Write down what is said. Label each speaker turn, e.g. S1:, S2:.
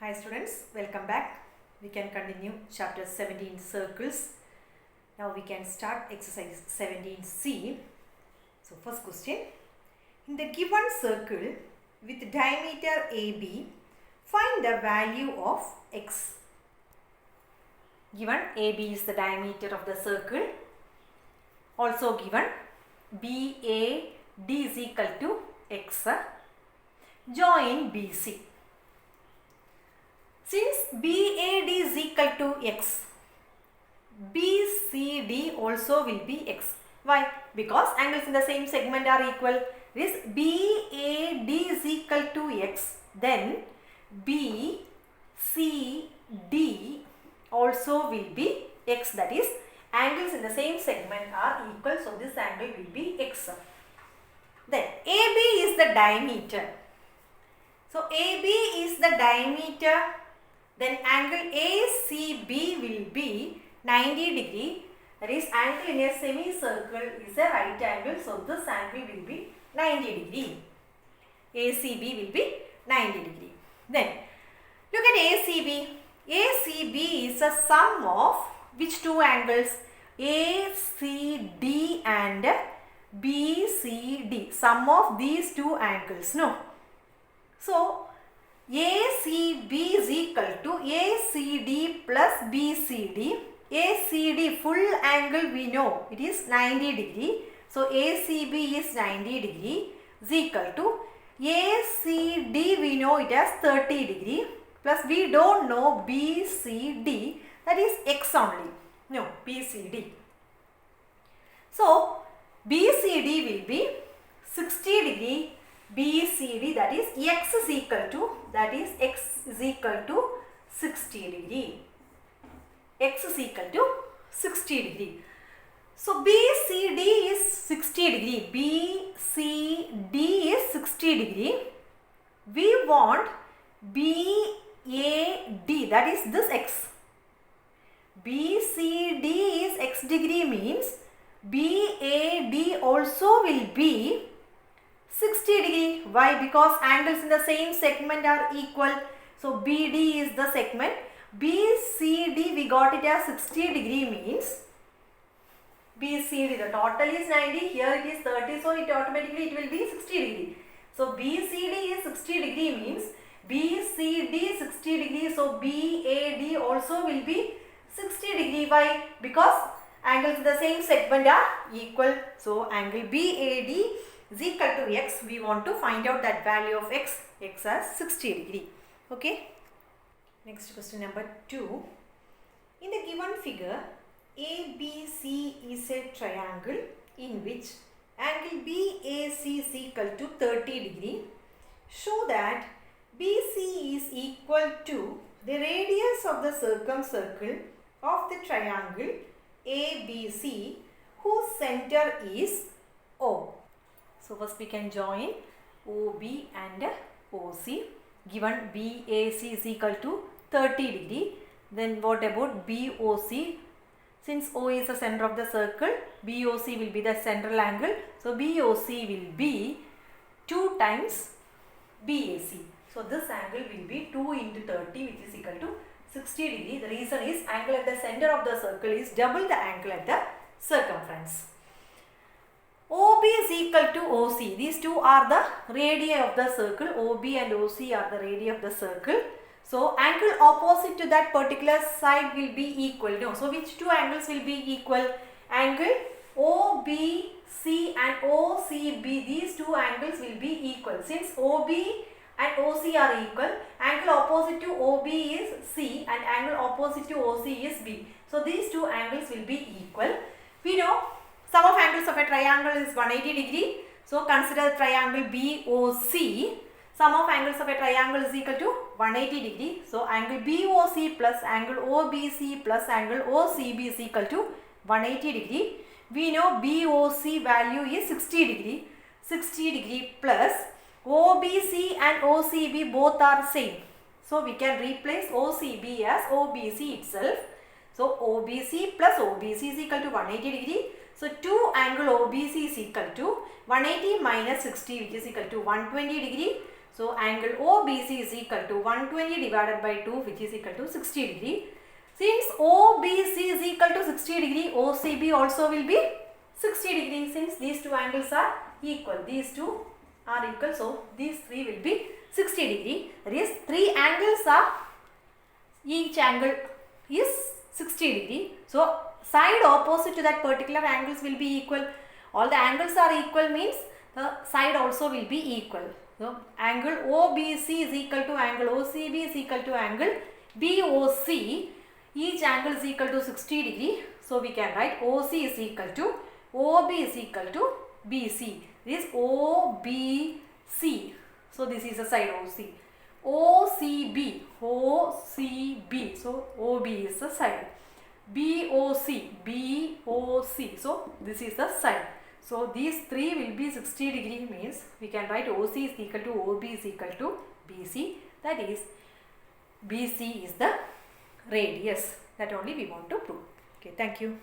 S1: Hi students, welcome back. We can continue chapter 17 circles. Now we can start exercise 17C. So first question. In the given circle with diameter AB, find the value of x. Given AB is the diameter of the circle. Also given BAD is equal to x. Join BC. Since BAD is equal to x, BCD also will be x. Why? Because angles in the same segment are equal. This BAD is equal to x, then BCD also will be x. That is, angles in the same segment are equal, so this angle will be x. Then AB is the diameter. So AB is the diameter. Then angle ACB will be 90 degree. That is, angle in a semicircle is a right angle. So this angle will be 90 degree. ACB will be 90 degree. Then look at ACB. ACB is a sum of which two angles? ACD and BCD. Sum of these two angles. No. So ACB is equal to ACD plus BCD. ACD full angle we know it is 90 degree. So ACB is 90 degree is equal to ACD we know it as 30 degree plus we don't know BCD, that is x only. No, BCD. So BCD will be 60 degree. BCD, that is x is equal to, that is x is equal to 60 degree. X is equal to 60 degree. So BCD is 60 degree. BCD is 60 degree. We want BAD, that is this x. BCD is x degree means BAD also will be 60 degree. Why? Because angles in the same segment are equal. So BD is the segment. BCD we got it as 60 degree means BCD, the total is 90, here it is 30, so it automatically it will be 60 degree. So BCD is 60 degree means BCD 60 degree, so BAD also will be 60 degree. Why? Because angles in the same segment are equal. So angle BAD is equal to x. We want to find out that value of x as 60 degree. Okay. Next question number 2. In the given figure, ABC is a triangle in which angle BAC is equal to 30 degree. Show that BC is equal to the radius of the circumcircle of the triangle ABC whose center is O. So first we can join OB and OC. Given BAC is equal to 30 degree. Then what about BOC? Since O is the center of the circle, BOC will be the central angle. So BOC will be 2 times BAC. So this angle will be 2 into 30, which is equal to 60 degree. The reason is angle at the center of the circle is double the angle at the circumference. OB is equal to OC. These two are the radii of the circle. OB and OC are the radii of the circle. So angle opposite to that particular side will be equal. No. So which two angles will be equal? Angle OBC and OCB. These two angles will be equal. Since OB and OC are equal, angle opposite to OB is C and angle opposite to OC is B. So these two angles will be equal. We know sum of angles of a triangle is 180 degree. So consider the triangle BOC. Sum of angles of a triangle is equal to 180 degree. So angle BOC plus angle OBC plus angle OCB is equal to 180 degree. We know BOC value is 60 degree. 60 degree plus OBC and OCB both are same. So we can replace OCB as OBC itself. So OBC plus OBC is equal to 180 degree. So 2 angle OBC is equal to 180 minus 60, which is equal to 120 degree. So angle OBC is equal to 120 divided by 2, which is equal to 60 degree. Since OBC is equal to 60 degree, OCB also will be 60 degree. Since these two angles are equal, these two are equal, so these three will be 60 degree. That is, three angles are, each angle is 60 degree. So side opposite to that particular angles will be equal. All the angles are equal means the side also will be equal. So angle OBC is equal to angle OCB is equal to angle BOC. Each angle is equal to 60 degree. So we can write OC is equal to OB is equal to BC. This is OBC. So this is the side OC. OCB. OCB. So OB is the side. BOC. BOC. So this is the side. So these three will be 60 degree means we can write OC is equal to OB is equal to BC. That is, BC is the radius. That only we want to prove. Okay, thank you.